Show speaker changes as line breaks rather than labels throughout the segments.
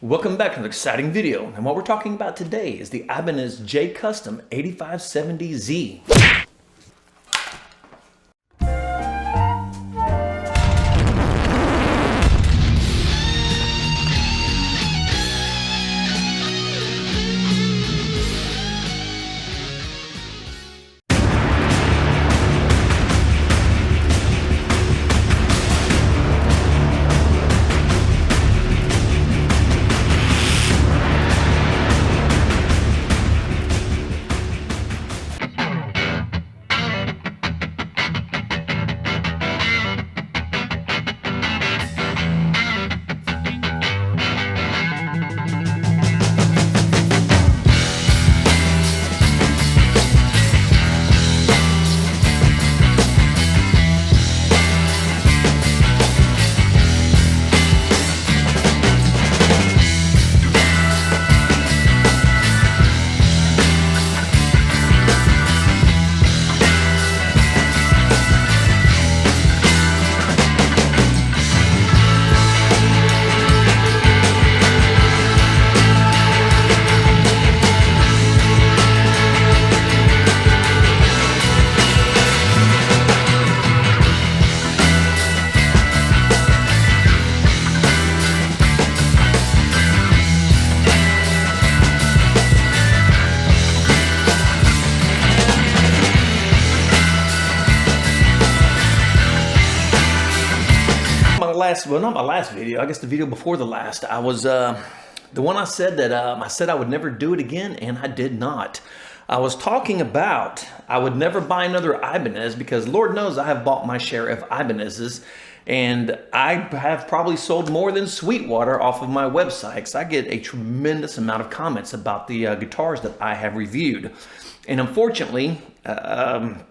Welcome back to an exciting video, and what we're talking about today is the Ibanez J Custom 8570Z. Well, not my last video, I guess the video before the last, I was the one I said that I said I would never do it again, and I did not. I was talking about I would never buy another Ibanez because Lord knows I have bought my share of Ibanez's, and I have probably sold more than Sweetwater off of my website because I get a tremendous amount of comments about the guitars that I have reviewed. And unfortunately, got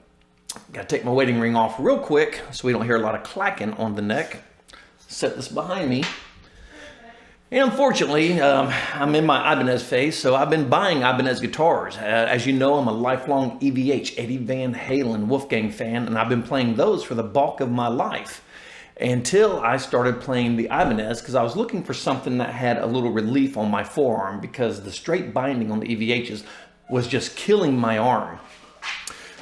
to take my wedding ring off real quick so we don't hear a lot of clacking on the neck. Set this behind me. And unfortunately, I'm in my Ibanez phase, so I've been buying Ibanez guitars. As you know, I'm a lifelong EVH, Eddie Van Halen, Wolfgang fan, and I've been playing those for the bulk of my life until I started playing the Ibanez because I was looking for something that had a little relief on my forearm because the straight binding on the EVHs was just killing my arm.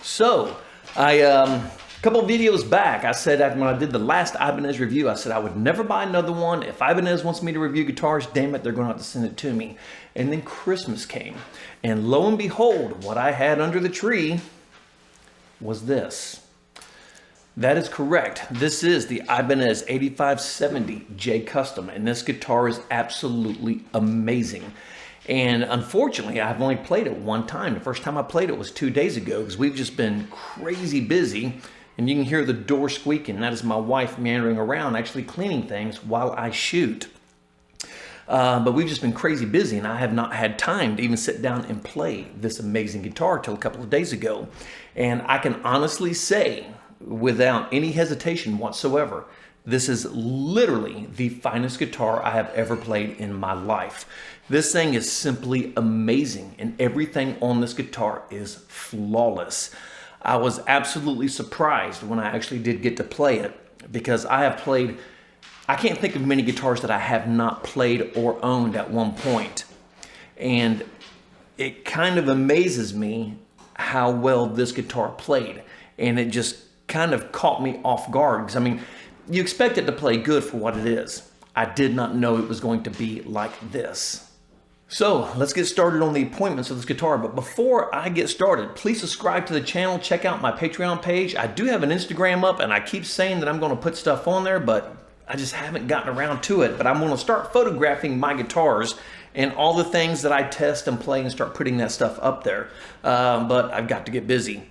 So a couple videos back, I said when I did the last Ibanez review, I said I would never buy another one. If Ibanez wants me to review guitars, damn it, they're going to have to send it to me. And then Christmas came, and lo and behold, what I had under the tree was this. That is correct. This is the Ibanez 8570 J Custom, and this guitar is absolutely amazing. And unfortunately, I've only played it one time. The first time I played it was 2 days ago because we've just been crazy busy. And you can hear the door squeaking. That is my wife meandering around, actually cleaning things while I shoot. But we've just been crazy busy, and I have not had time to even sit down and play this amazing guitar till a couple of days ago. And I can honestly say, without any hesitation whatsoever, this is literally the finest guitar I have ever played in my life. This thing is simply amazing, and everything on this guitar is flawless. I was absolutely surprised when I actually did get to play it because I can't think of many guitars that I have not played or owned at one point. And it kind of amazes me how well this guitar played. And it just kind of caught me off guard because, I mean, you expect it to play good for what it is. I did not know it was going to be like this. So let's get started on the appointments of this guitar. But before I get started, please subscribe to the channel. Check out my Patreon page. I do have an Instagram up, and I keep saying that I'm going to put stuff on there, but I just haven't gotten around to it. But I'm going to start photographing my guitars and all the things that I test and play and start putting that stuff up there. But I've got to get busy.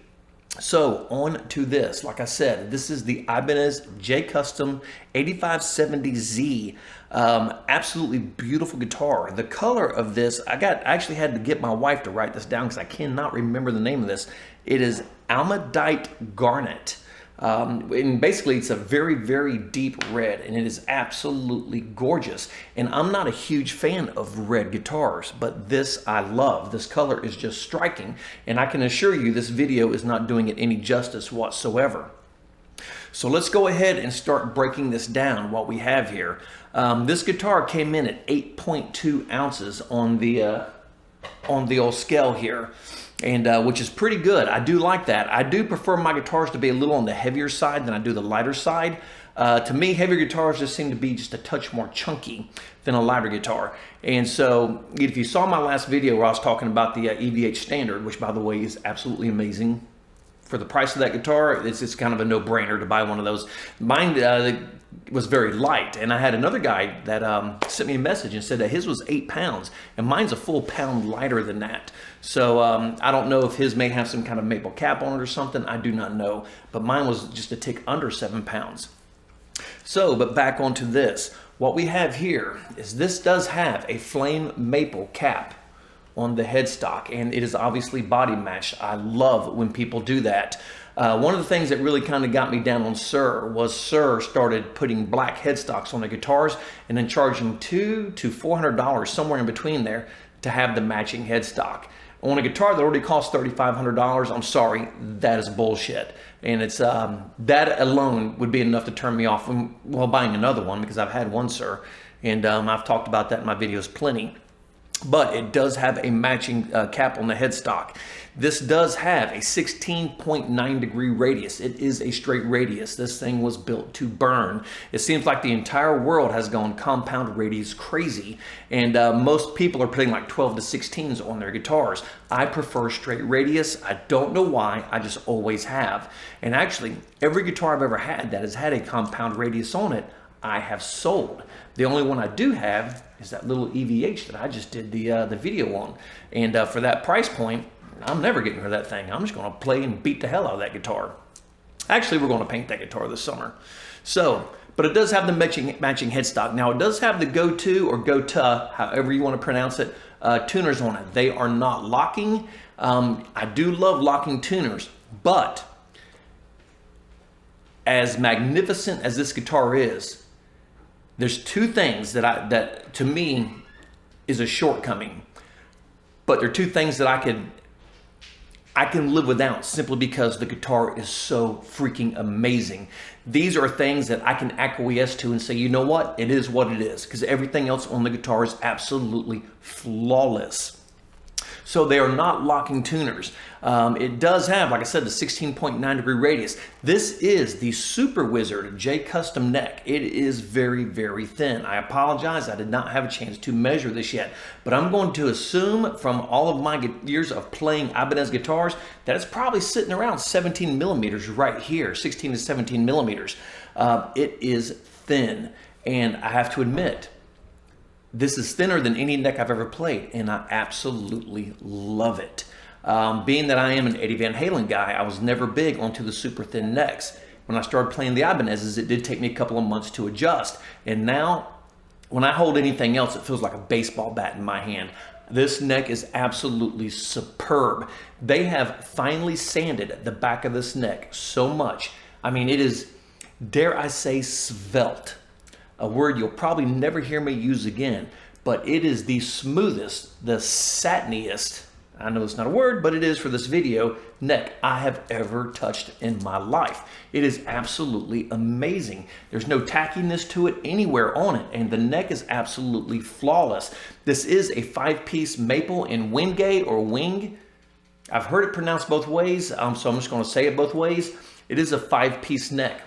So on to this. Like I said, this is the Ibanez J Custom 8570Z. Absolutely beautiful guitar. The color of this, I actually had to get my wife to write this down because I cannot remember the name of this. It is Almandite Garnet. And basically it's a very, very deep red, and it is absolutely gorgeous. And I'm not a huge fan of red guitars, but this I love. This color is just striking, and I can assure you this video is not doing it any justice whatsoever. So let's go ahead and start breaking this down, what we have here. This guitar came in at 8.2 ounces on the old scale here, and which is pretty good. I do like that. I do prefer my guitars to be a little on the heavier side than I do the lighter side. To me, heavier guitars just seem to be just a touch more chunky than a lighter guitar. And so if you saw my last video where I was talking about the EVH Standard, which by the way is absolutely amazing, for the price of that guitar, it's kind of a no-brainer to buy one of those. Mine was very light, and I had another guy that sent me a message and said that his was 8 pounds, and mine's a full pound lighter than that. So I don't know if his may have some kind of maple cap on it or something. I do not know, but mine was just a tick under 7 pounds. So, but back onto this. What we have here is this does have a flame maple cap on the headstock, and it is obviously body matched. I love when people do that. One of the things that really kind of got me down on Sir was Sir started putting black headstocks on the guitars and then charging $200 to $400, somewhere in between there, to have the matching headstock. On a guitar that already costs $3,500, I'm sorry, that is bullshit. And it's that alone would be enough to turn me off from, well, buying another one, because I've had one Sir, and I've talked about that in my videos plenty. But it does have a matching cap on the headstock. This does have a 16.9 degree radius. It is a straight radius. This thing was built to burn. It seems like the entire world has gone compound radius crazy, and most people are putting like 12 to 16s on their guitars. I prefer straight radius. I don't know why, I just always have. And actually, every guitar I've ever had that has had a compound radius on it, I have sold. The only one I do have is that little EVH that I just did the video on. And for that price point, I'm never getting rid of that thing. I'm just going to play and beat the hell out of that guitar. Actually, we're going to paint that guitar this summer. So, but it does have the matching headstock. Now, it does have the go-to or go-to, however you want to pronounce it, tuners on it. They are not locking. I do love locking tuners, but as magnificent as this guitar is, there's two things that to me is a shortcoming, but there are two things that I can live without, simply because the guitar is so freaking amazing. These are things that I can acquiesce to and say, you know what, it is what it is, because everything else on the guitar is absolutely flawless. So they are not locking tuners. It does have, like I said, the 16.9 degree radius. This is the Super Wizard J Custom neck. It is very, very thin. I apologize, I did not have a chance to measure this yet, but I'm going to assume from all of my years of playing Ibanez guitars that it's probably sitting around 17 millimeters right here, 16 to 17 millimeters. It is thin, and I have to admit, this is thinner than any neck I've ever played, and I absolutely love it. Being that I am an Eddie Van Halen guy, I was never big onto the super thin necks. When I started playing the Ibanez's, it did take me a couple of months to adjust. And now, when I hold anything else, it feels like a baseball bat in my hand. This neck is absolutely superb. They have finely sanded the back of this neck so much. I mean, it is, dare I say, svelte. A word you'll probably never hear me use again, but it is the smoothest, the satiniest, I know it's not a word, but it is for this video, neck I have ever touched in my life. It is absolutely amazing. There's no tackiness to it anywhere on it, and the neck is absolutely flawless. This is a 5-piece maple in Wingate or Wing. I've heard it pronounced both ways, so I'm just going to say it both ways. It is a 5-piece neck.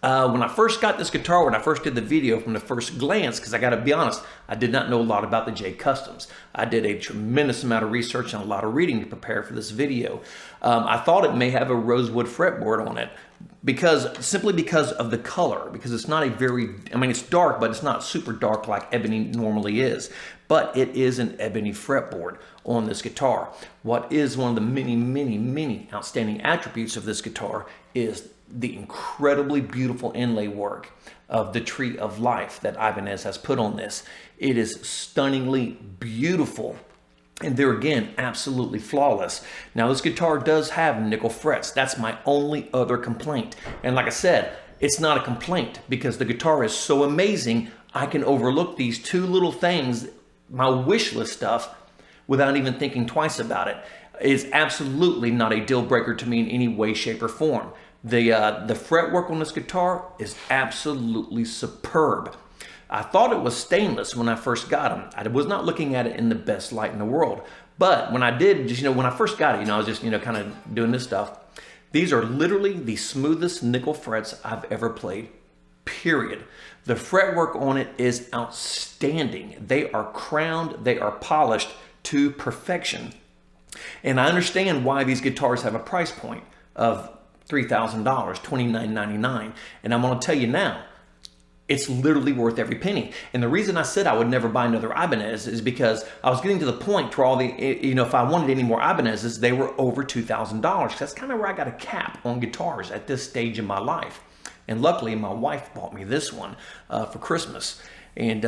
When I first got this guitar, when I first did the video from the first glance, because I got to be honest, I did not know a lot about the J Customs. I did a tremendous amount of research and a lot of reading to prepare for this video. I thought it may have a rosewood fretboard on it, simply because of the color, because it's not a very, I mean, it's dark, but it's not super dark like ebony normally is. But it is an ebony fretboard on this guitar. What is one of the many, many, many outstanding attributes of this guitar is the incredibly beautiful inlay work of the Tree of Life that Ibanez has put on this. It is stunningly beautiful, and there again, absolutely flawless. Now, this guitar does have nickel frets. That's my only other complaint. And like I said, it's not a complaint because the guitar is so amazing, I can overlook these two little things, my wish list stuff, without even thinking twice about it. It's absolutely not a deal breaker to me in any way, shape, or form. The fretwork on this guitar is absolutely superb. I thought it was stainless when I first got them. I was not looking at it in the best light in the world. But when I did, just, when I first got it, I was just, kind of doing this stuff. These are literally the smoothest nickel frets I've ever played, period. The fretwork on it is outstanding. They are crowned, they are polished to perfection. And I understand why these guitars have a price point of $3,000, $29.99. And I'm going to tell you now, it's literally worth every penny. And the reason I said I would never buy another Ibanez is because I was getting to the point where all the, if I wanted any more Ibanezes, they were over $2,000. That's kind of where I got a cap on guitars at this stage in my life. And luckily, my wife bought me this one for Christmas. And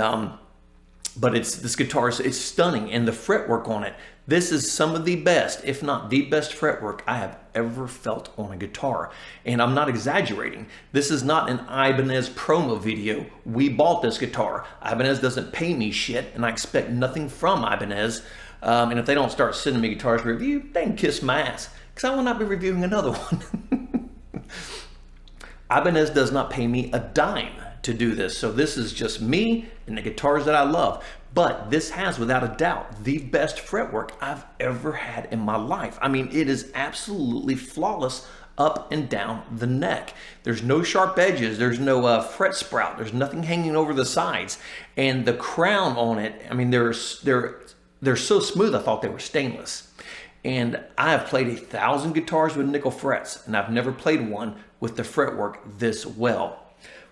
but this guitar it's stunning, and the fretwork on it. This is some of the best, if not the best fretwork I have ever felt on a guitar. And I'm not exaggerating. This is not an Ibanez promo video. We bought this guitar. Ibanez doesn't pay me shit, and I expect nothing from Ibanez. And if they don't start sending me guitars to review, they can kiss my ass, because I will not be reviewing another one. Ibanez does not pay me a dime to do this. So this is just me and the guitars that I love. But this has, without a doubt, the best fretwork I've ever had in my life. I mean, it is absolutely flawless up and down the neck. There's no sharp edges. There's no fret sprout. There's nothing hanging over the sides. And the crown on it, I mean, they're so smooth, I thought they were stainless. And I have played 1,000 guitars with nickel frets, and I've never played one with the fretwork this well.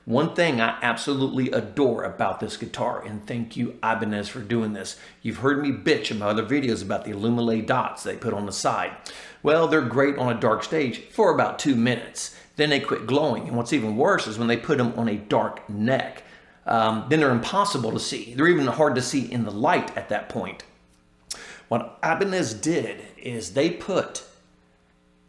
One thing I absolutely adore about this guitar, and thank you Ibanez for doing this. You've heard me bitch in my other videos about the Illuminate dots they put on the side. Well, they're great on a dark stage for about 2 minutes. Then they quit glowing, and what's even worse is when they put them on a dark neck. Then they're impossible to see. They're even hard to see in the light at that point. What Ibanez did is they put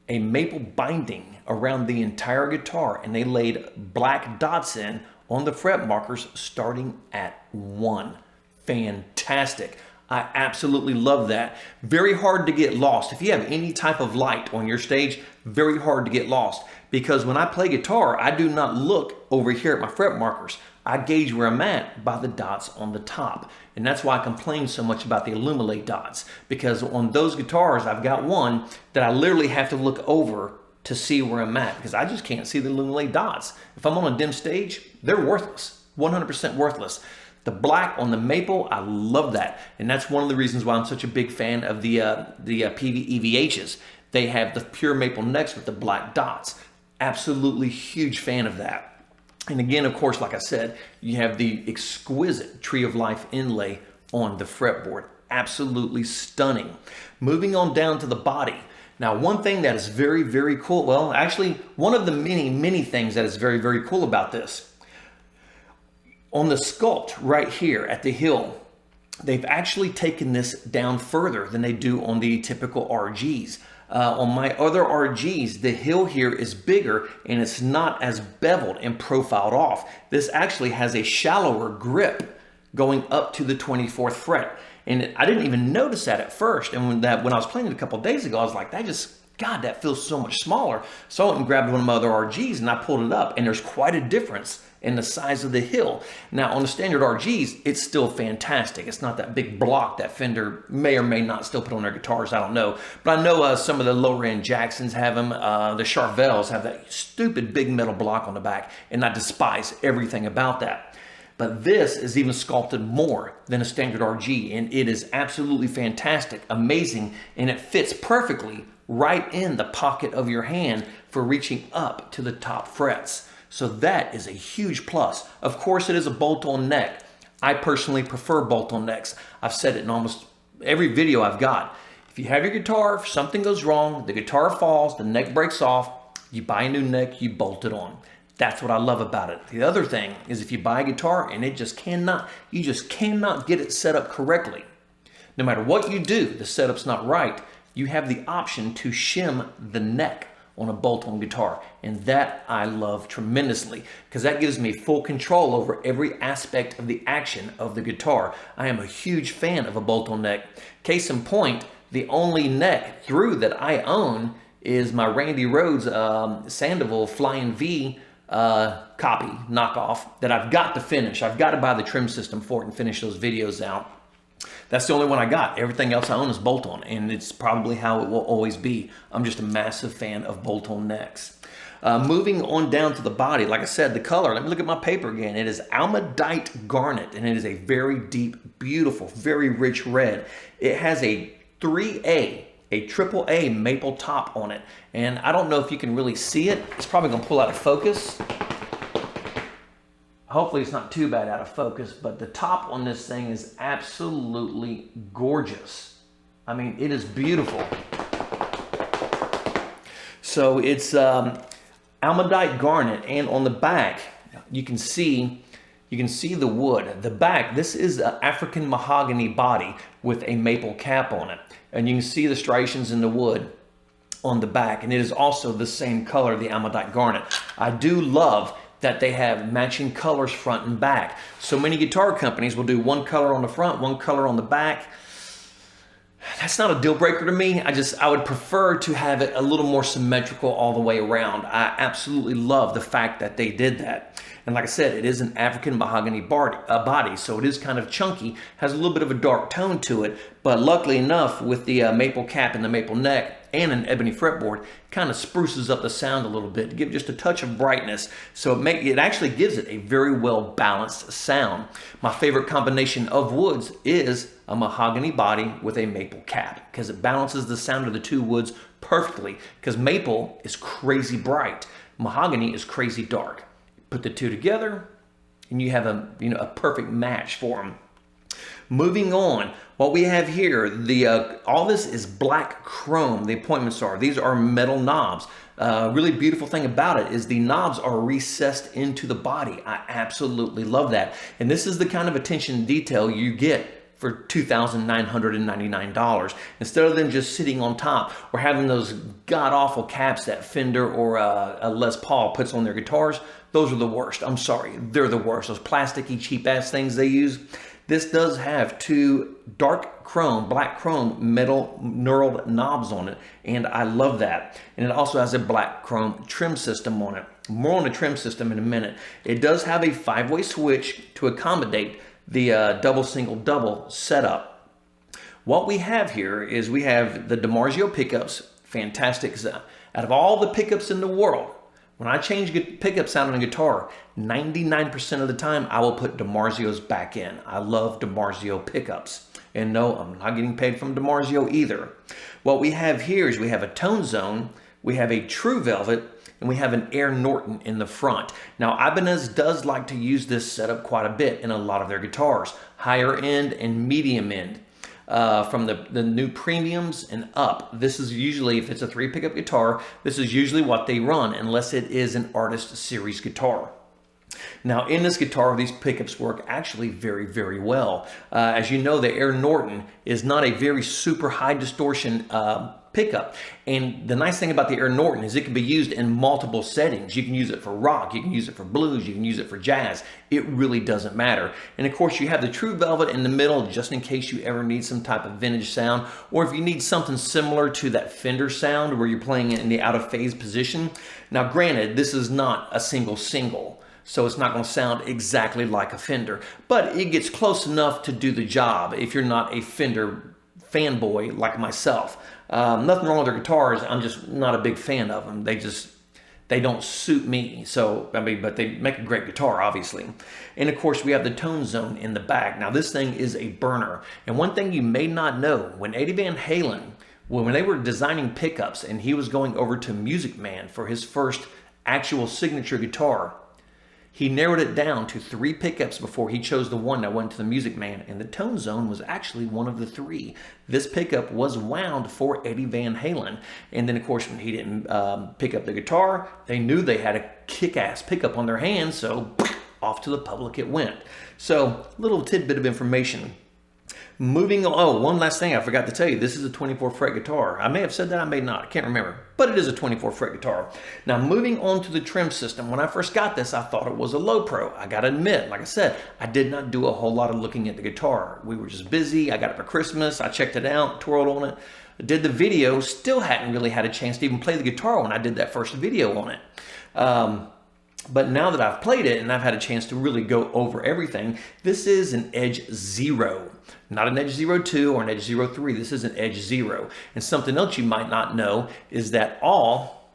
a maple binding around the entire guitar, and they laid black dots in on the fret markers starting at 1. Fantastic. I absolutely love that. Very hard to get lost. If you have any type of light on your stage, very hard to get lost. Because when I play guitar, I do not look over here at my fret markers. I gauge where I'm at by the dots on the top. And that's why I complain so much about the Illuminate dots. Because on those guitars, I've got one that I literally have to look over to see where I'm at, because I just can't see the Illuminate dots. If I'm on a dim stage, they're worthless, 100% worthless. The black on the maple, I love that. And that's one of the reasons why I'm such a big fan of the PV-EVHs. They have the pure maple necks with the black dots. Absolutely huge fan of that. And again, of course, like I said, you have the exquisite Tree of Life inlay on the fretboard. Absolutely stunning. Moving on down to the body. Now, one thing that is very, very cool, well, actually, one of the many, many things that is very, very cool about this, on the sculpt right here at the hill, they've actually taken this down further than they do on the typical RGs. On my other RGs, the hill here is bigger and it's not as beveled and profiled off. This actually has a shallower grip going up to the 24th fret. And I didn't even notice that at first. And when I was playing it a couple of days ago, I was like, God, that feels so much smaller. So I went and grabbed one of my other RGs and I pulled it up, and there's quite a difference in the size of the hill. Now, on the standard RGs, it's still fantastic. It's not that big block that Fender may or may not still put on their guitars. I don't know. But I know some of the lower end Jacksons have them. The Charvels have that stupid big metal block on the back, and I despise everything about that. But this is even sculpted more than a standard RG, and it is absolutely fantastic, amazing, and it fits perfectly right in the pocket of your hand for reaching up to the top frets. So that is a huge plus. Of course, it is a bolt-on neck. I personally prefer bolt-on necks. I've said it in almost every video I've got. If you have your guitar, if something goes wrong, the guitar falls, the neck breaks off, you buy a new neck, you bolt it on. That's what I love about it. The other thing is if you buy a guitar and you just cannot get it set up correctly, no matter what you do, the setup's not right, you have the option to shim the neck on a bolt-on guitar. And that I love tremendously, because that gives me full control over every aspect of the action of the guitar. I am a huge fan of a bolt-on neck. Case in point, the only neck through that I own is my Randy Rhoads Sandoval Flying V copy knockoff that I've got to finish. I've got to buy the trim system for it and finish those videos out. That's the only one I got. Everything else I own is bolt-on, and it's probably how it will always be. I'm just a massive fan of bolt-on necks. Moving on down to the body, like I said, the color, let me look at my paper again. It is Almandite Garnet, and it is a very deep, beautiful, very rich red. It has a 3A, a triple A maple top on it, and I don't know if you can really see it. It's probably going to pull out of focus. Hopefully it's not too bad out of focus, but the top on this thing is absolutely gorgeous. I mean, it is beautiful. So it's Almandite Garnet, and on the back, you can see the wood. The back, this is an African mahogany body with a maple cap on it. And you can see the striations in the wood on the back, and it is also the same color, the Almandite Garnet. I do love that they have matching colors front and back. So many guitar companies will do one color on the front, one color on the back. That's not a deal breaker to me. I would prefer to have it a little more symmetrical all the way around. I absolutely love the fact that they did that. And like I said, it is an African mahogany body, so it is kind of chunky, has a little bit of a dark tone to it, but luckily enough, with the maple cap and the maple neck and an ebony fretboard, kind of spruces up the sound a little bit to give just a touch of brightness. So it actually gives it a very well balanced sound. My favorite combination of woods is a mahogany body with a maple cap, because it balances the sound of the two woods perfectly, because maple is crazy bright, mahogany is crazy dark. Put the two together and you have a perfect match for them. Moving on, what we have here, all this is black chrome, the appointments are. These are metal knobs. Really beautiful thing about it is the knobs are recessed into the body. I absolutely love that. And this is the kind of attention to detail you get for $2,999. Instead of them just sitting on top or having those god-awful caps that Fender or a Les Paul puts on their guitars, those are the worst. I'm sorry, they're the worst. Those plasticky, cheap-ass things they use. This does have two dark chrome, black chrome metal knurled knobs on it, and I love that. And it also has a black chrome trim system on it. More on the trim system in a minute. It does have a 5-way switch to accommodate the double, single, double setup. What we have here is we have the DiMarzio pickups, fantastic. Out of all the pickups in the world, when I change pickup sound on a guitar, 99% of the time I will put DiMarzio's back in. I love DiMarzio pickups. And no, I'm not getting paid from DiMarzio either. What we have here is we have a tone zone, we have a true velvet, and we have an Air Norton in the front. Now, Ibanez does like to use this setup quite a bit in a lot of their guitars, higher end and medium end. From the new premiums and up, this is usually, if it's a 3 pickup guitar, this is usually what they run, unless it is an artist series guitar. Now, in this guitar, these pickups work actually very, very well. As you know, the Air Norton is not a very super high distortion pickup. And the nice thing about the Air Norton is it can be used in multiple settings. You can use it for rock, you can use it for blues, you can use it for jazz. It really doesn't matter. And of course, you have the true velvet in the middle just in case you ever need some type of vintage sound, or if you need something similar to that Fender sound where you're playing it in the out of phase position. Now, granted, this is not a single, so it's not going to sound exactly like a Fender, but it gets close enough to do the job if you're not a Fender fanboy like myself. Nothing wrong with their guitars, I'm just not a big fan of them. They don't suit me. So, I mean, but they make a great guitar, obviously. And of course, we have the tone zone in the back. Now, this thing is a burner. And one thing you may not know, when Eddie Van Halen, when they were designing pickups and he was going over to Music Man for his first actual signature guitar, he narrowed it down to 3 pickups before he chose the one that went to the Music Man, and the tone zone was actually one of the 3. This pickup was wound for Eddie Van Halen, and then of course when he didn't pick up the guitar, they knew they had a kick-ass pickup on their hands, so off to the public it went. So, little tidbit of information. Moving on, oh, one last thing I forgot to tell you. This is a 24 fret guitar. I may have said that, I may not, I can't remember. But it is a 24 fret guitar. Now moving on to the Trem system. When I first got this, I thought it was a low pro. I gotta admit, like I said, I did not do a whole lot of looking at the guitar. We were just busy, I got it for Christmas, I checked it out, twirled on it, did the video, still hadn't really had a chance to even play the guitar when I did that first video on it. But now that I've played it and I've had a chance to really go over everything, this is an Edge 0. Not an Edge 02 or an Edge 03. This is an Edge 0. And something else you might not know is that all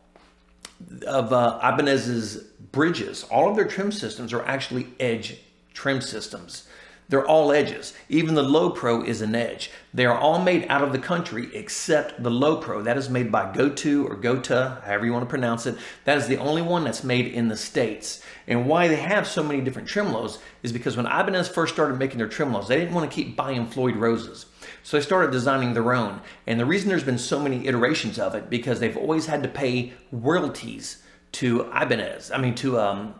of Ibanez's bridges, all of their trim systems are actually Edge trim systems. They're all edges. Even the Low Pro is an edge. They are all made out of the country except the Low Pro. That is made by GoTo or Gota, however you want to pronounce it. That is the only one that's made in the States. And why they have so many different tremolos is because when Ibanez first started making their tremolos, they didn't want to keep buying Floyd Roses. So they started designing their own. And the reason there's been so many iterations of it, because they've always had to pay royalties to Ibanez. I mean, to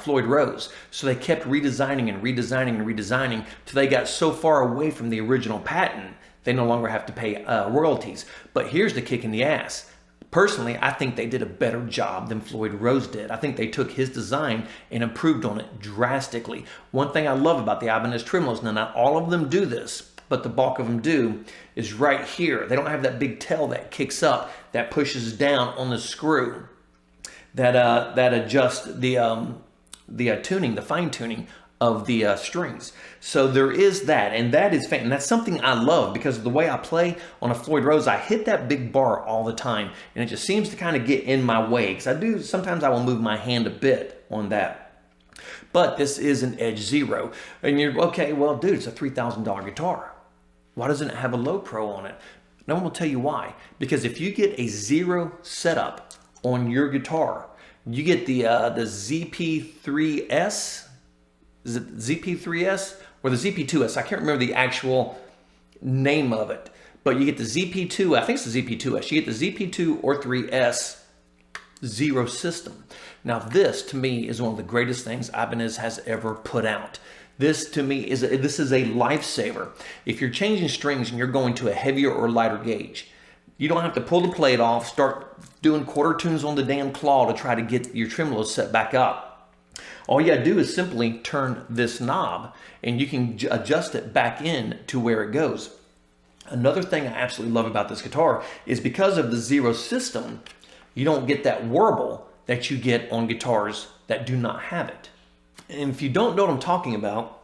Floyd Rose. So they kept redesigning and redesigning and redesigning till they got so far away from the original patent, they no longer have to pay royalties. But here's the kick in the ass. Personally, I think they did a better job than Floyd Rose did. I think they took his design and improved on it drastically. One thing I love about the Ibanez tremolos, now not all of them do this, but the bulk of them do, is right here. They don't have that big tail that kicks up, that pushes down on the screw, that adjusts the tuning, the fine tuning of the strings. So there is that, and that is and that's something I love, because of the way I play on a Floyd Rose, I hit that big bar all the time, and it just seems to kind of get in my way, because sometimes I will move my hand a bit on that. But this is an Edge 0, and you're, okay, well, dude, it's a $3,000 guitar. Why doesn't it have a Low Pro on it? No one will tell you why. Because if you get a 0 setup on your guitar, you get the ZP3S, is it ZP3S or the ZP2S? I can't remember the actual name of it, but you get the ZP2, I think it's the ZP2S. You get the ZP2 or 3S 0 system. Now this, to me, is one of the greatest things Ibanez has ever put out. This, to me, is a lifesaver. If you're changing strings and you're going to a heavier or lighter gauge, you don't have to pull the plate off, start doing quarter tunes on the damn claw to try to get your tremolo set back up. All you gotta do is simply turn this knob and you can adjust it back in to where it goes. Another thing I absolutely love about this guitar is because of the 0 system, you don't get that warble that you get on guitars that do not have it. And if you don't know what I'm talking about,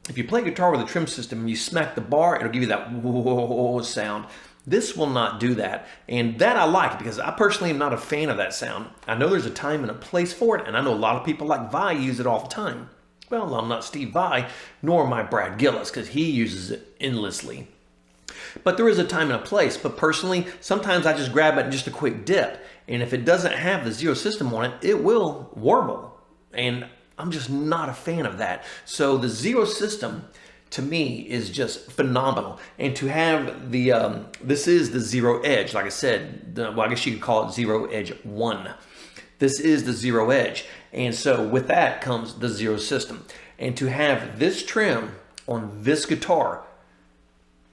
if you play guitar with a trim system and you smack the bar, it'll give you that whoa sound. This will not do that, and that I like, because I personally am not a fan of that sound. I know there's a time and a place for it, and I know a lot of people like Vai use it all the time. Well, I'm not Steve Vai, nor am I Brad Gillis, because he uses it endlessly. But there is a time and a place. But personally, sometimes I just grab it and just a quick dip, and if it doesn't have the 0 system on it, it will warble, and I'm just not a fan of that. So the 0 system, to me, is just phenomenal. And to have the, this is the 0 Edge, like I said, well, I guess you could call it 0 Edge 1. This is the 0 Edge. And so with that comes the 0 system. And to have this trim on this guitar,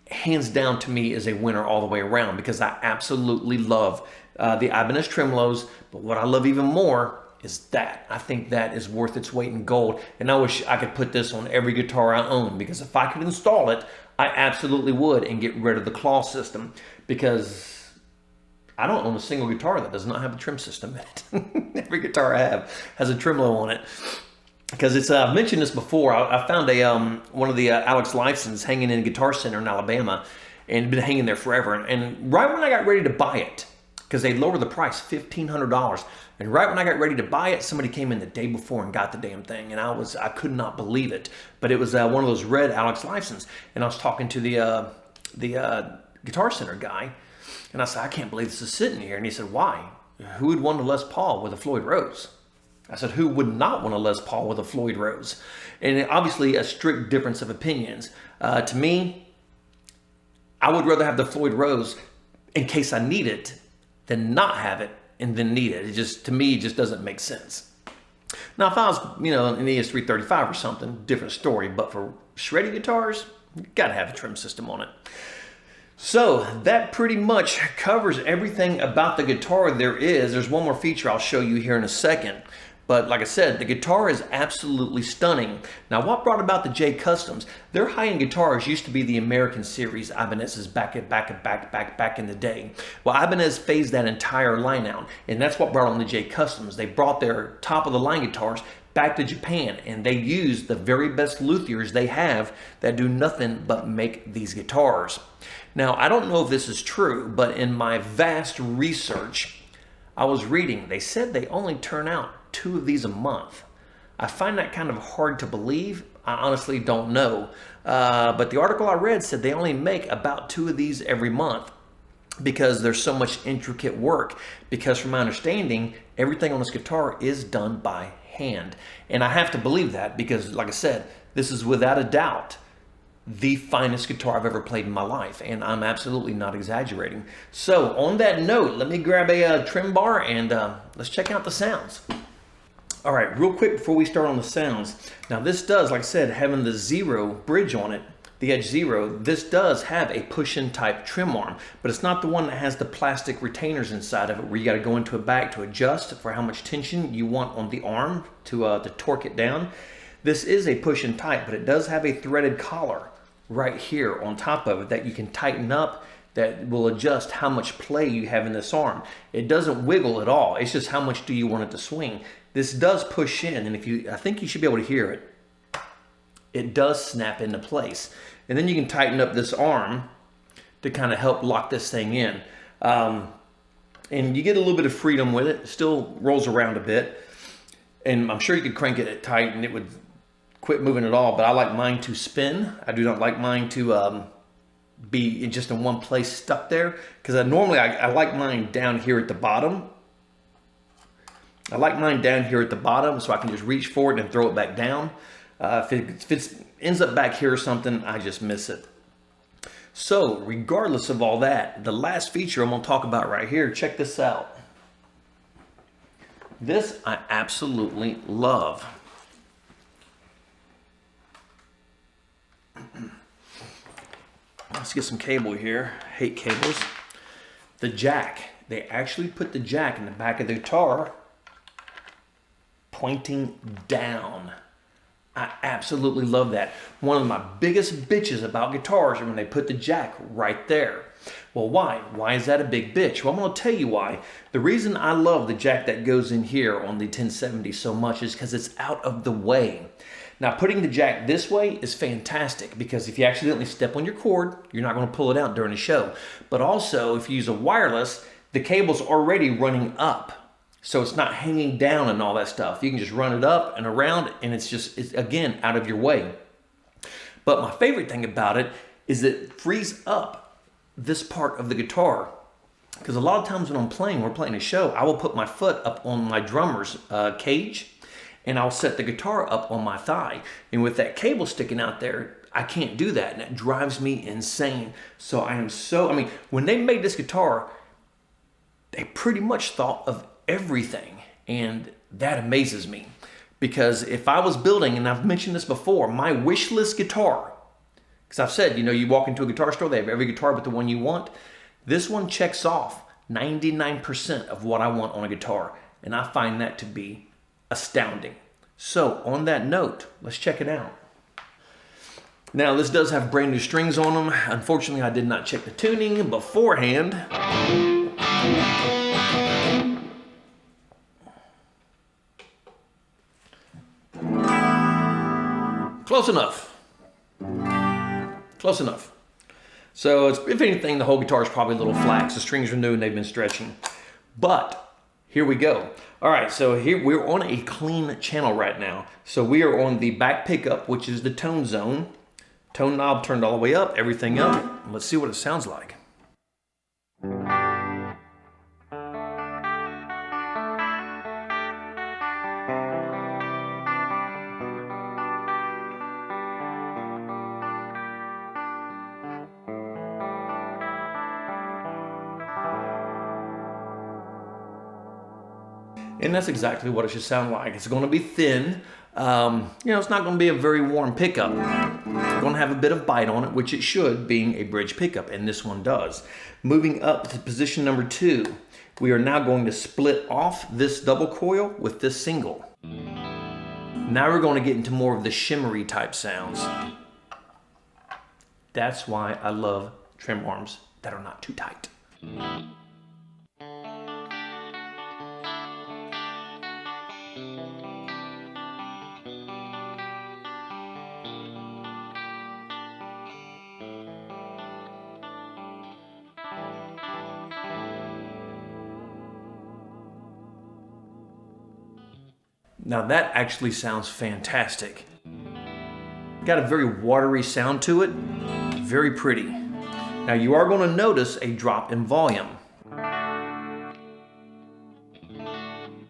hands down to me, is a winner all the way around, because I absolutely love the Ibanez tremolos. But what I love even more is that. I think that is worth its weight in gold, and I wish I could put this on every guitar I own, because if I could install it, I absolutely would, and get rid of the claw system, because I don't own a single guitar that does not have a trim system in it. Every guitar I have has a tremolo on it, because it's I've mentioned this before. I found one of the Alex Lifesons hanging in a Guitar Center in Alabama, and been hanging there forever, and right when I got ready to buy it, because they lowered the price $1,500. And right when I got ready to buy it, somebody came in the day before and got the damn thing. And I could not believe it. But it was one of those red Alex Lifesons. And I was talking to the Guitar Center guy. And I said, I can't believe this is sitting here. And he said, why? Who would want a Les Paul with a Floyd Rose? I said, who would not want a Les Paul with a Floyd Rose? And obviously a strict difference of opinions. To me, I would rather have the Floyd Rose in case I need it than not have it and then need it. It just, to me, it just doesn't make sense. Now, if I was, an ES335 or something, different story. But for shreddy guitars, You gotta have a trim system on it. So that pretty much covers everything about the guitar there is. There's one more feature I'll show you here in a second. But like I said, the guitar is absolutely stunning. Now, what brought about the J Customs? Their high-end guitars used to be the American series Ibanez's back in the day. Well, Ibanez phased that entire line out, and that's what brought on the J Customs. They brought their top-of-the-line guitars back to Japan, and they used the very best luthiers they have that do nothing but make these guitars. Now, I don't know if this is true, but in my vast research, I was reading, they said they only turn out 2 of these a month. I find that kind of hard to believe. I honestly don't know. But the article I read said they only make about 2 of these every month because there's so much intricate work. Because from my understanding, everything on this guitar is done by hand. And I have to believe that because, like I said, this is without a doubt the finest guitar I've ever played in my life, and I'm absolutely not exaggerating. So on that note, let me grab a trim bar and let's check out the sounds. All right, real quick before we start on the sounds. Now this does, like I said, having the Zero bridge on it, the Edge Zero, this does have a push-in type trim arm, but it's not the one that has the plastic retainers inside of it where you got to go into it back to adjust for how much tension you want on the arm to torque it down. This is a push-in type, but it does have a threaded collar right here on top of it that you can tighten up that will adjust how much play you have in this arm. It doesn't wiggle at all. It's just how much do you want it to swing. This does push in, and I think you should be able to hear it. It does snap into place. And then you can tighten up this arm to kind of help lock this thing in. And you get a little bit of freedom with it. It still rolls around a bit. And I'm sure you could crank it tight and it would quit moving at all, but I like mine to spin. I do not like mine to be just in one place stuck there, because I like mine down here at the bottom. I like mine down here at the bottom so I can just reach for it and throw it back down. If it ends up back here or something, I just miss it. So regardless of all that, the last feature I'm going to talk about right here, check this out. This I absolutely love. Let's get some cable here. Hate cables. The jack. They actually put the jack in the back of the guitar pointing down. I absolutely love that. One of my biggest bitches about guitars are when they put the jack right there. Well, why? Why is that a big bitch? Well, I'm going to tell you why. The reason I love the jack that goes in here on the 1070 so much is because it's out of the way. Now, putting the jack this way is fantastic because if you accidentally step on your cord, you're not going to pull it out during the show. But also, if you use a wireless, the cable's already running up. So it's not hanging down and all that stuff. You can just run it up and around, and it's again, out of your way. But my favorite thing about it is it frees up this part of the guitar. Because a lot of times when we're playing a show, I will put my foot up on my drummer's cage, and I'll set the guitar up on my thigh. And with that cable sticking out there, I can't do that, and it drives me insane. So when they made this guitar, they pretty much thought of everything, and that amazes me. Because if I was building, and I've mentioned this before, my wish list guitar, because I've said, you walk into a guitar store, they have every guitar but the one you want. This one checks off 99% of what I want on a guitar, and I find that to be astounding. So on that note, let's check it out. Now this does have brand new strings on them. Unfortunately, I did not check the tuning beforehand. Close enough. Close enough. So if anything, the whole guitar is probably a little flat because the strings are new and they've been stretching. But here we go. All right, so here we're on a clean channel right now. So we are on the back pickup, which is the tone zone. Tone knob turned all the way up, everything up. Let's see what it sounds like. And that's exactly what it should sound like. It's going to be thin. It's not going to be a very warm pickup. going to have a bit of bite on it, which it should, being a bridge pickup, and this one does. Moving up to position number 2, we are now going to split off this double coil with this single. Now we're going to get into more of the shimmery type sounds. That's why I love Trem arms that are not too tight. Now that actually sounds fantastic. Got a very watery sound to it, very pretty. Now you are going to notice a drop in volume.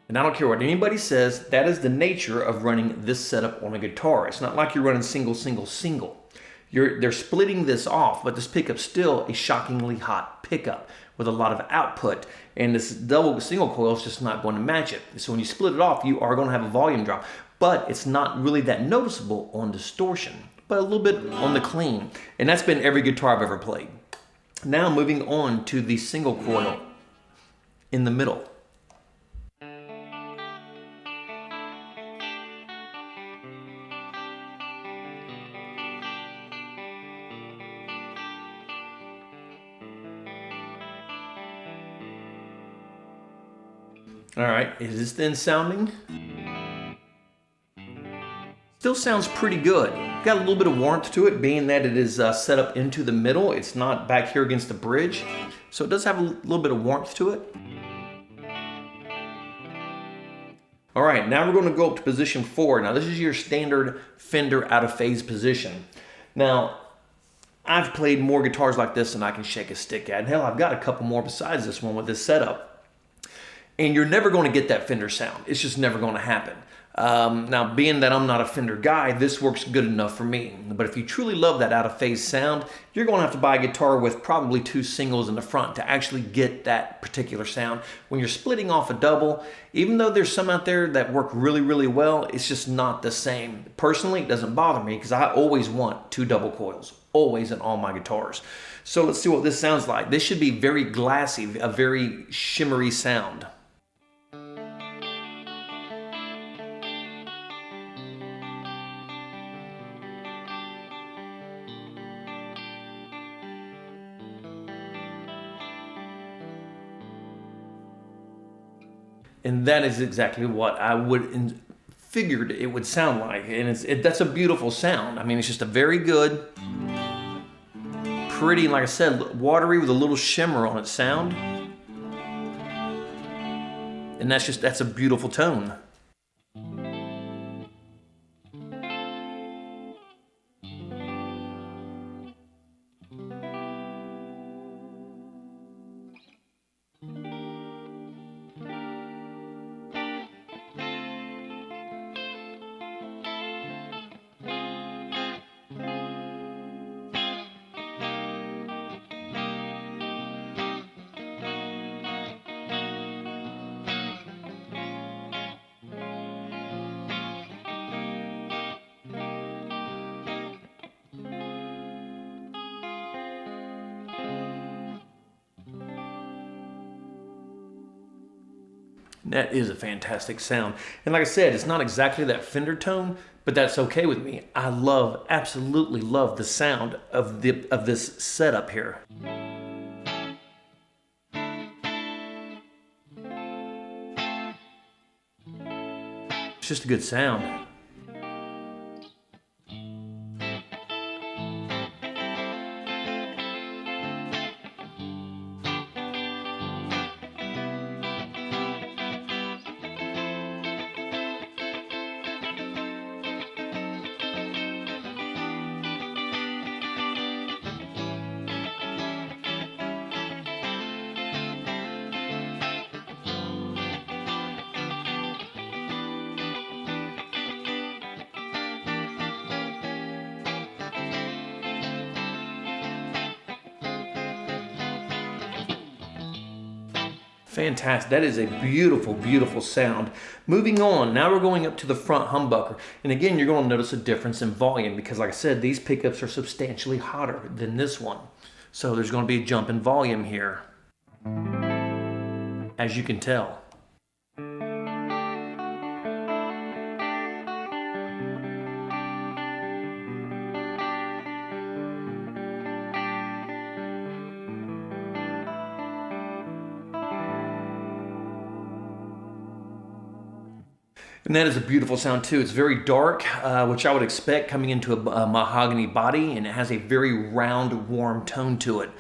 And I don't care what anybody says, that is the nature of running this setup on a guitar. It's not like you're running single, single, single. They're splitting this off, but this pickup's still a shockingly hot pickup with a lot of output, and this double single coil is just not going to match it. So when you split it off, you are going to have a volume drop, but it's not really that noticeable on distortion, but a little bit on the clean, and that's been every guitar I've ever played. Now moving on to the single coil in the middle. All right, is this thin sounding? Still sounds pretty good. Got a little bit of warmth to it, being that it is set up into the middle. It's not back here against the bridge. So it does have a little bit of warmth to it. All right, now we're going to go up to position 4. Now this is your standard Fender out of phase position. Now, I've played more guitars like this than I can shake a stick at. And hell, I've got a couple more besides this one with this setup. And you're never going to get that Fender sound. It's just never going to happen. Now, being that I'm not a Fender guy, this works good enough for me. But if you truly love that out of phase sound, you're going to have to buy a guitar with probably 2 singles in the front to actually get that particular sound. When you're splitting off a double, even though there's some out there that work really, really well, it's just not the same. Personally, it doesn't bother me because I always want 2 double coils, always in all my guitars. So let's see what this sounds like. This should be very glassy, a very shimmery sound. And that is exactly what I would figured it would sound like. And that's a beautiful sound. I mean, it's just a very good, pretty, like I said, watery with a little shimmer on its sound. And that's a beautiful tone. That is a fantastic sound. And like I said, it's not exactly that Fender tone, but that's okay with me. I absolutely love the sound of this setup here. It's just a good sound. Fantastic. That is a beautiful, beautiful sound. Moving on, now we're going up to the front humbucker. And again, you're going to notice a difference in volume because like I said, these pickups are substantially hotter than this one. So there's going to be a jump in volume here, as you can tell. And that is a beautiful sound too. It's very dark, which I would expect coming into a mahogany body, and it has a very round, warm tone to it.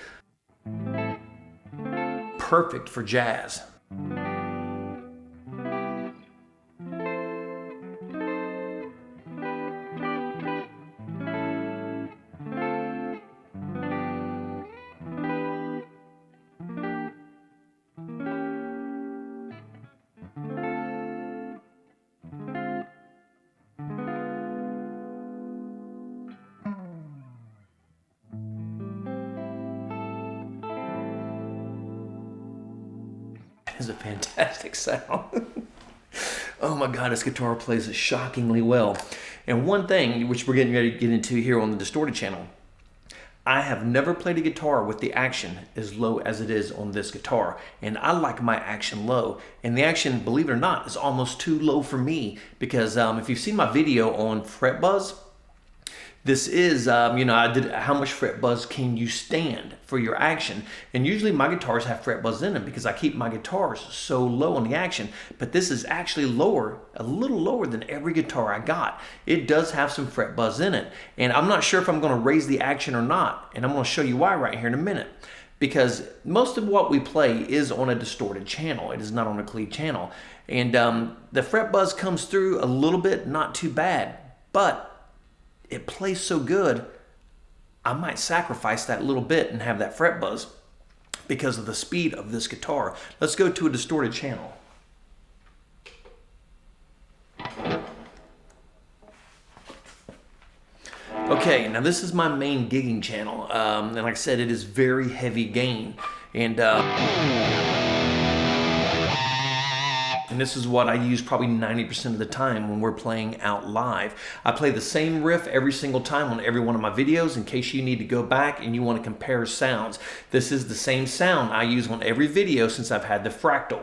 Perfect for jazz. Is a fantastic sound. Oh my God, this guitar plays it shockingly well. And one thing, which we're getting ready to get into here on the Distorted channel, I have never played a guitar with the action as low as it is on this guitar. And I like my action low. And the action, believe it or not, is almost too low for me because if you've seen my video on fret buzz, this is, I did how much fret buzz can you stand for your action? And usually my guitars have fret buzz in them because I keep my guitars so low on the action. But this is actually lower, a little lower than every guitar I got. It does have some fret buzz in it. And I'm not sure if I'm going to raise the action or not. And I'm going to show you why right here in a minute. Because most of what we play is on a distorted channel. It is not on a clean channel. And the fret buzz comes through a little bit, not too bad. But it plays so good, I might sacrifice that little bit and have that fret buzz because of the speed of this guitar. Let's go to a distorted channel. Okay, now this is my main gigging channel, and like I said, it is very heavy gain, and this is what I use probably 90% of the time when we're playing out live. I play the same riff every single time on every one of my videos in case you need to go back and you want to compare sounds. This is the same sound I use on every video since I've had the Fractal.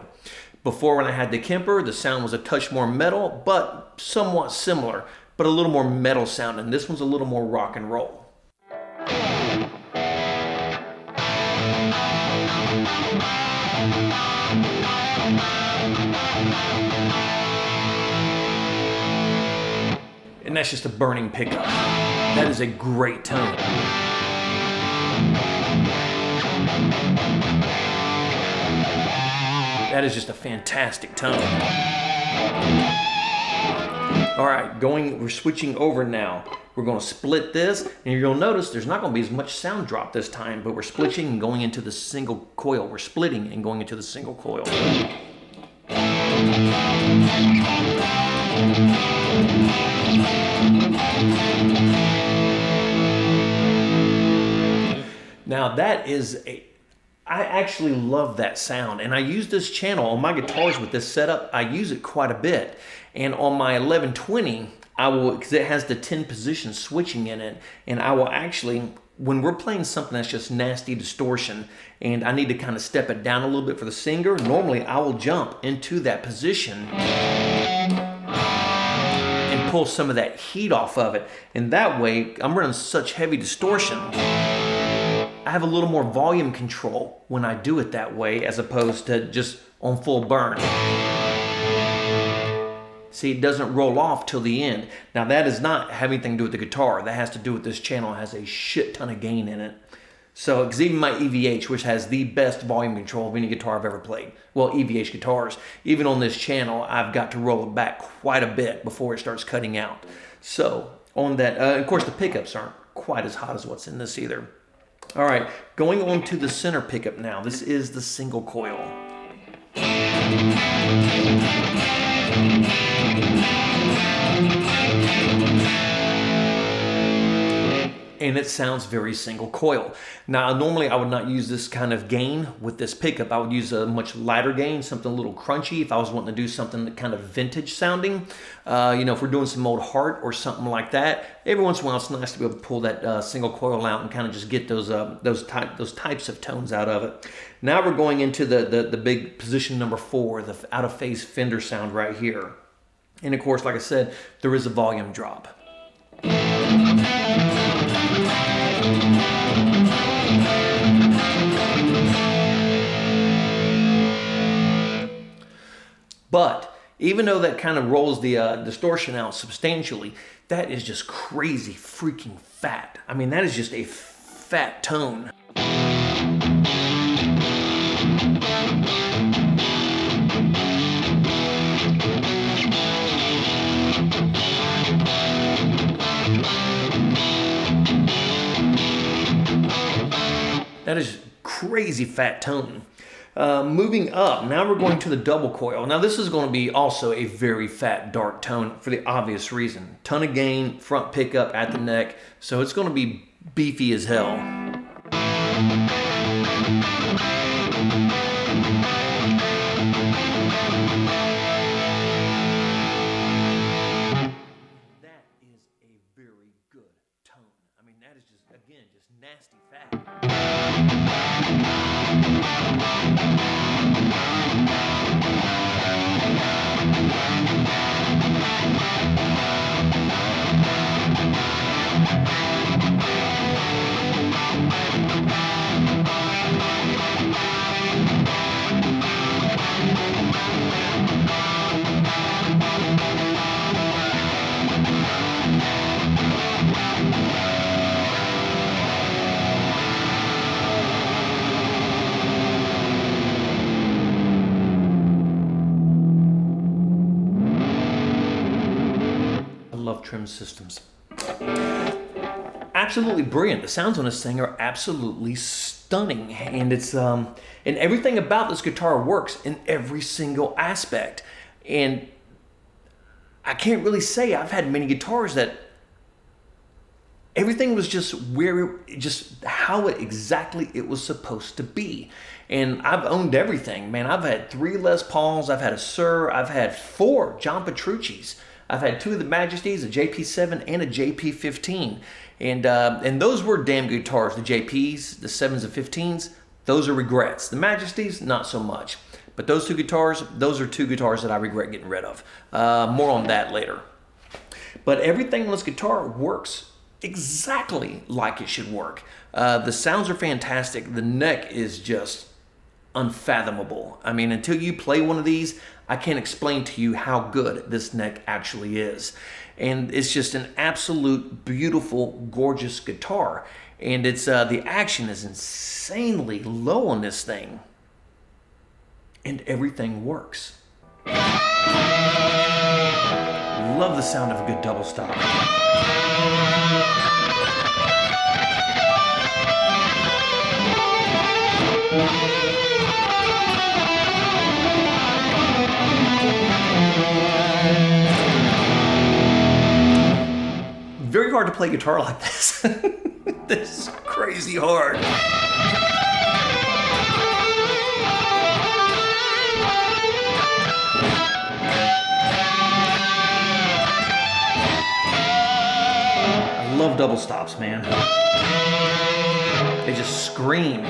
Before, when I had the Kemper, the sound was a touch more metal, but somewhat similar, but a little more metal sound, and this one's a little more rock and roll. And that's just a burning pickup. That is a great tone. That is just a fantastic tone. All right, we're switching over now. We're going to split this, and you're going to notice there's not going to be as much sound drop this time, but we're splitting and going into the single coil. We're splitting and going into the single coil. Now that is I actually love that sound, and I use this channel on my guitars with this setup. I use it quite a bit, and on my 1120 I will, because it has the 10 position switching in it, and I will actually, when we're playing something that's just nasty distortion and I need to kind of step it down a little bit for the singer, normally I will jump into that position and pull some of that heat off of it, and that way I'm running such heavy distortion, I have a little more volume control when I do it that way as opposed to just on full burn. See, it doesn't roll off till the end. Now that does not have anything to do with the guitar. That has to do with this channel. It has a shit ton of gain in it. So, because even my EVH, which has the best volume control of any guitar I've ever played, well, EVH guitars, even on this channel, I've got to roll it back quite a bit before it starts cutting out. So, on that, of course, the pickups aren't quite as hot as what's in this either. All right, going on to the center pickup now. This is the single coil. and it sounds very single coil. Now, normally I would not use this kind of gain with this pickup. I would use a much lighter gain, something a little crunchy if I was wanting to do something that kind of vintage sounding. You know, if we're doing some old Hart or something like that, every once in a while it's nice to be able to pull that single coil out and kind of just get those types of tones out of it. Now we're going into the big position number 4, the out of phase fender sound right here. And of course, like I said, there is a volume drop. But even though that kind of rolls the distortion out substantially, that is just crazy freaking fat. I mean, that is just a fat tone. That is crazy fat tone. Moving up, now we're going to the double coil. Now this is going to be also a very fat, dark tone for the obvious reason. Ton of gain, front pickup at the neck, so it's going to be beefy as hell. That is a very good tone. I mean, that is just, again, just nasty fat. Love Trem systems. Absolutely brilliant. The sounds on this thing are absolutely stunning, and it's and everything about this guitar works in every single aspect. And I can't really say I've had many guitars that everything was just just how exactly it was supposed to be. And I've owned everything, man. I've had 3 Les Pauls, I've had a Sir, I've had 4 John Petrucci's. I've had 2 of the Majesties, a JP7 and a JP15. And those were damn good guitars. The JPs, the 7s and 15s, those are regrets. The Majesties, not so much. But those 2 guitars, those are 2 guitars that I regret getting rid of. More on that later. But everything on this guitar works exactly like it should work. The sounds are fantastic. The neck is just unfathomable. I mean, until you play one of these, I can't explain to you how good this neck actually is. And it's just an absolute beautiful, gorgeous guitar. And it's the action is insanely low on this thing. And everything works. Love the sound of a good double stop. Very hard to play guitar like this. This is crazy hard. I love double stops, man. They just scream.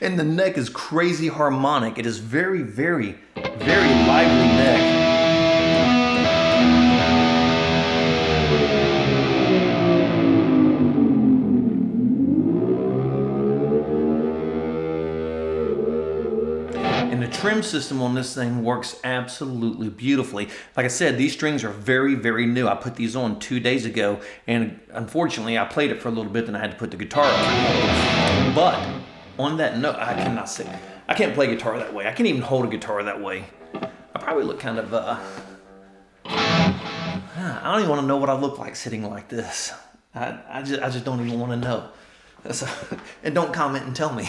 And the neck is crazy harmonic. It is very, very, very lively neck. And the trim system on this thing works absolutely beautifully. Like I said, these strings are very, very new. I put these on 2 days ago, and unfortunately, I played it for a little bit, then I had to put the guitar up. But on that note, I cannot sing. I can't play guitar that way. I can't even hold a guitar that way. I probably look kind of, I don't even want to know what I look like sitting like this. I just don't even want to know. So, and don't comment and tell me.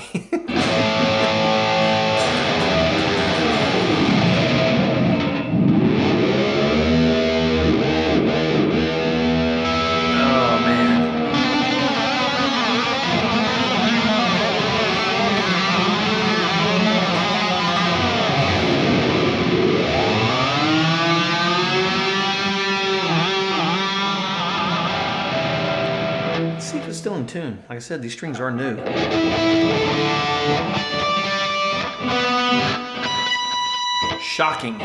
See if it's still in tune. Like I said, these strings are new. Shocking.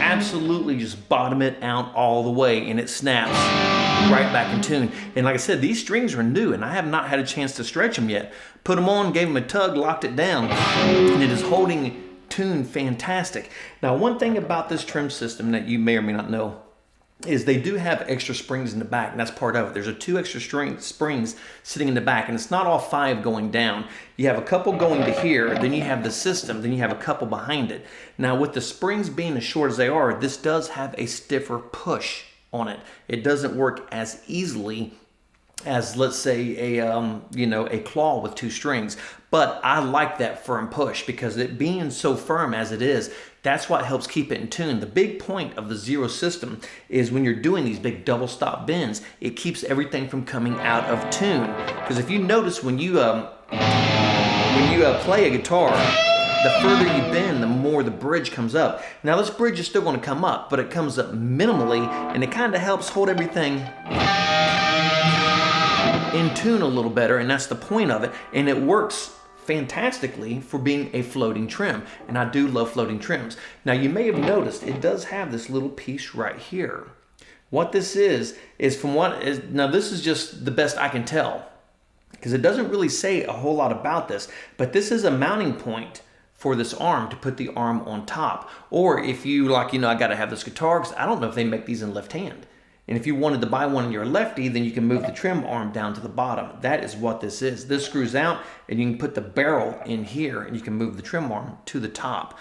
Absolutely just bottom it out all the way and it snaps right back in tune. And like I said, these strings are new and I have not had a chance to stretch them yet. Put them on, gave them a tug, locked it down, and it is holding tune fantastic. Now, one thing about this trim system that you may or may not know is they do have extra springs in the back, and that's part of it. There's two extra springs sitting in the back, and it's not all 5 going down. You have a couple going to here, then you have the system, then you have a couple behind it. Now, with the springs being as short as they are, this does have a stiffer push on it. It doesn't work as easily as, let's say, a claw with 2 strings. But I like that firm push because it being so firm as it is, that's what helps keep it in tune. The big point of the Zero system is when you're doing these big double stop bends, it keeps everything from coming out of tune. Because if you notice when you play a guitar, the further you bend, the more the bridge comes up. Now this bridge is still going to come up, but it comes up minimally, and it kind of helps hold everything in tune a little better, and that's the point of it. And it works fantastically for being a floating trim, and I do love floating trims. Now you may have noticed it does have this little piece right here. What this is from what is, now this is just the best I can tell because it doesn't really say a whole lot about this, but this is a mounting point for this arm to put the arm on top. Or if you I gotta have this guitar because I don't know if they make these in left hand. And if you wanted to buy one in your lefty, then you can move the trim arm down to the bottom. That is what this is. This screws out and you can put the barrel in here and you can move the trim arm to the top.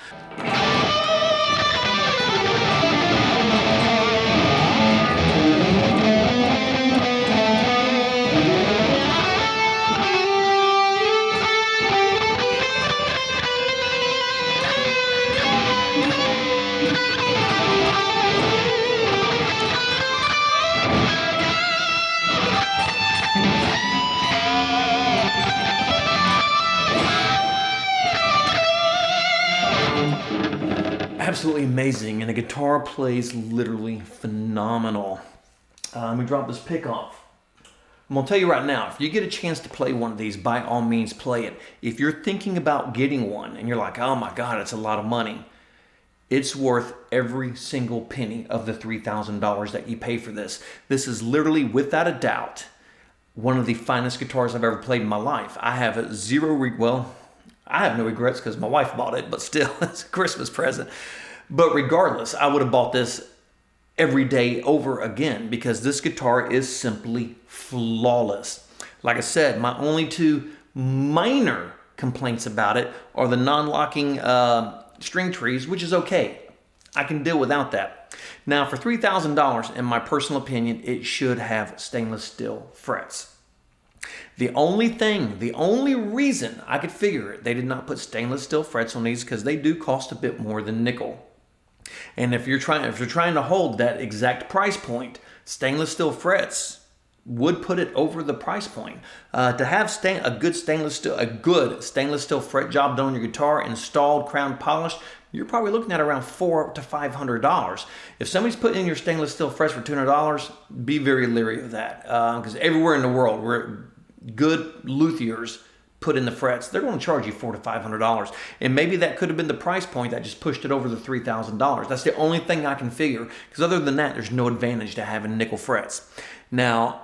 Absolutely amazing, and the guitar plays literally phenomenal. Let me drop this pick off. I'm gonna tell you right now, if you get a chance to play one of these, by all means play it. If you're thinking about getting one and you're like, oh my God, it's a lot of money, it's worth every single penny of the $3,000 that you pay for this. This is literally, without a doubt, one of the finest guitars I've ever played in my life. I have I have no regrets because my wife bought it, but still, it's a Christmas present. But regardless, I would have bought this every day over again because this guitar is simply flawless. Like I said, my only 2 minor complaints about it are the non-locking string trees, which is okay. I can deal without that. Now for $3,000, in my personal opinion, it should have stainless steel frets. The only reason I could figure it, they did not put stainless steel frets on these, because they do cost a bit more than nickel. And if you're trying to hold that exact price point, stainless steel frets would put it over the price point. To have a good stainless steel fret job done on your guitar, installed, crown polished, you're probably looking at around $400 to $500. If somebody's putting in your stainless steel frets for $200, be very leery of that, because everywhere in the world where good luthiers put in the frets, they're going to charge you $400 to $500. And maybe that could have been the price point that just pushed it over the $3,000. That's the only thing I can figure, because other than that, there's no advantage to having nickel frets. Now,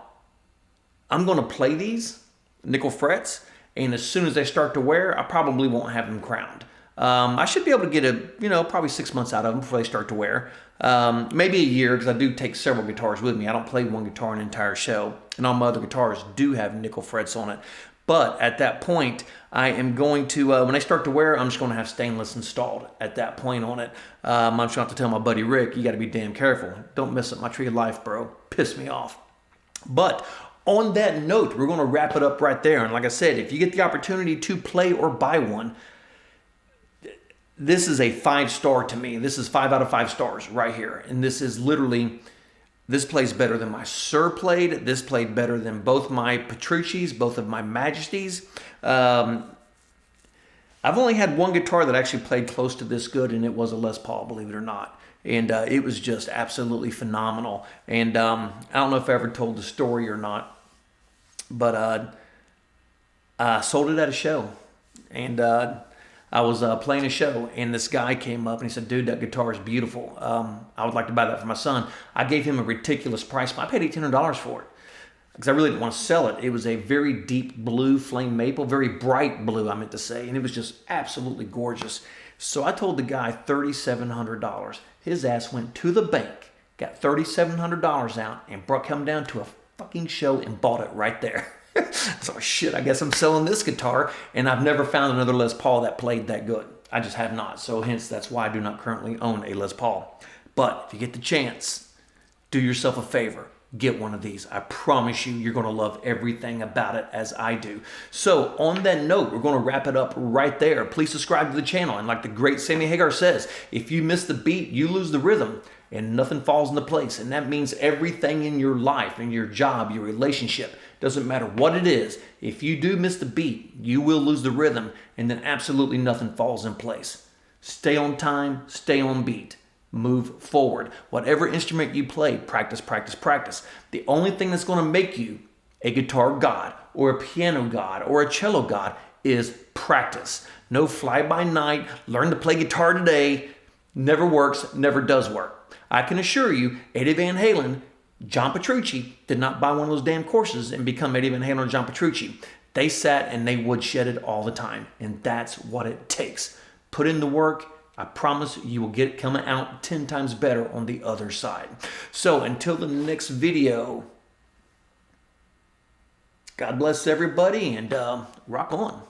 I'm going to play these nickel frets, and as soon as they start to wear, I probably won't have them crowned. I should be able to get probably 6 months out of them before they start to wear. Maybe a year, because I do take several guitars with me. I don't play one guitar an entire show, and all my other guitars do have nickel frets on it. But at that point, I am going to, when they start to wear, I'm just going to have stainless installed at that point on it. I'm just going to have to tell my buddy Rick, you got to be damn careful. Don't mess up my tree of life, bro. Piss me off. But on that note, we're going to wrap it up right there. And like I said, if you get the opportunity to play or buy one, this is a 5-star to me. This is 5 out of 5 stars right here. And this is literally, this plays better than my Sir played. This played better than both my Petrucci's, both of my Majesties. I've only had one guitar that actually played close to this good, and it was a Les Paul, believe it or not. And it was just absolutely phenomenal. And I don't know if I ever told the story or not, but I sold it at a show. And I was playing a show, and this guy came up and he said, dude, that guitar is beautiful. I would like to buy that for my son. I gave him a ridiculous price. I paid $1,800 for it because I really didn't want to sell it. It was a very deep blue flame maple, very bright blue, I meant to say, and it was just absolutely gorgeous. So I told the guy $3,700. His ass went to the bank, got $3,700 out, and come down to a fucking show and bought it right there. So shit, I guess I'm selling this guitar, and I've never found another Les Paul that played that good. I just have not. So hence, that's why I do not currently own a Les Paul. But if you get the chance, do yourself a favor. Get one of these. I promise you, you're going to love everything about it as I do. So on that note, we're going to wrap it up right there. Please subscribe to the channel. And like the great Sammy Hagar says, if you miss the beat, you lose the rhythm. And nothing falls into place. And that means everything in your life, in your job, your relationship, doesn't matter what it is. If you do miss the beat, you will lose the rhythm, and then absolutely nothing falls in place. Stay on time, stay on beat, move forward. Whatever instrument you play, practice, practice, practice. The only thing that's going to make you a guitar god or a piano god or a cello god is practice. No fly-by-night, learn to play guitar today. Never works, never does work. I can assure you, Eddie Van Halen, John Petrucci did not buy one of those damn courses and become Eddie Van Halen or John Petrucci. They sat and they woodshed it all the time, and that's what it takes. Put in the work. I promise you will get it coming out 10 times better on the other side. So until the next video, God bless everybody, and rock on.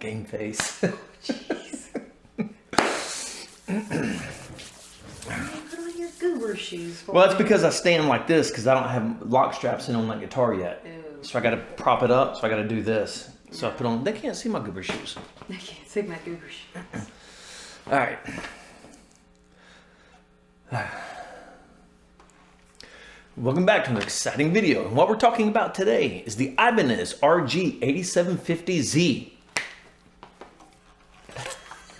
Game face.
Jeez. Put on your goober shoes.
Well, that's because I stand like this because I don't have lock straps in on that guitar yet.
Ew.
So I got to prop it up. So I got to do this. So I put on. They can't see my goober shoes.
They can't see my goober shoes.
All right. Welcome back to an exciting video. And what we're talking about today is the Ibanez RG8570Z.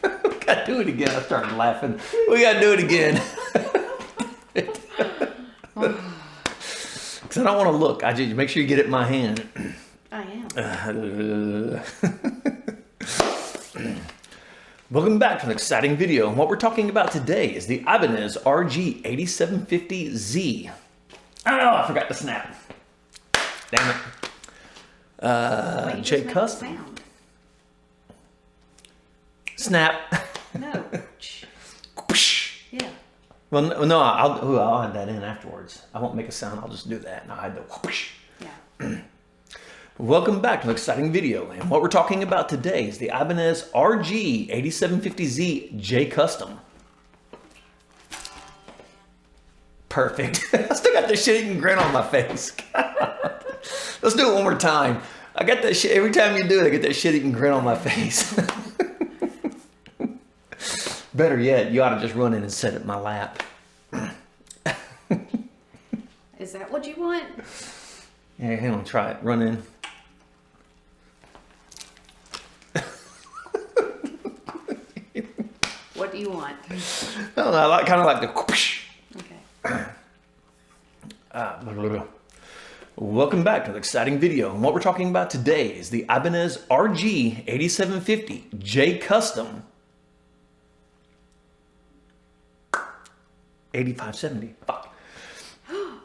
We gotta do it again. I started laughing. We gotta do it again. Because I don't want to look. I just make sure you get it in my hand.
I am.
Welcome back to an exciting video. And what we're talking about today is the Ibanez RG8570Z. Oh, I forgot to snap. Damn it.
Wait, you
J
just make
Custom.
the sound.
Snap.
No. Yeah.
Well, no, I'll add that in afterwards. I won't make a sound. I'll just do that. And I'll hide the whoosh.
Yeah.
Welcome back to an exciting video. And what we're talking about today is the Ibanez RG8570Z J Custom. Perfect. I still got this shit eating grin on my face. Let's do it one more time. I got that shit every time you do it. I get that shit eating grin on my face. Better yet, you ought to just run in and sit at my lap.
Is that what you want?
Yeah, hang on, try it. Run in.
What do you want?
I don't know, I kind of like the whoosh.
Okay.
Welcome back to an exciting video. And what we're talking about today is the Ibanez RG8750 J Custom 8570.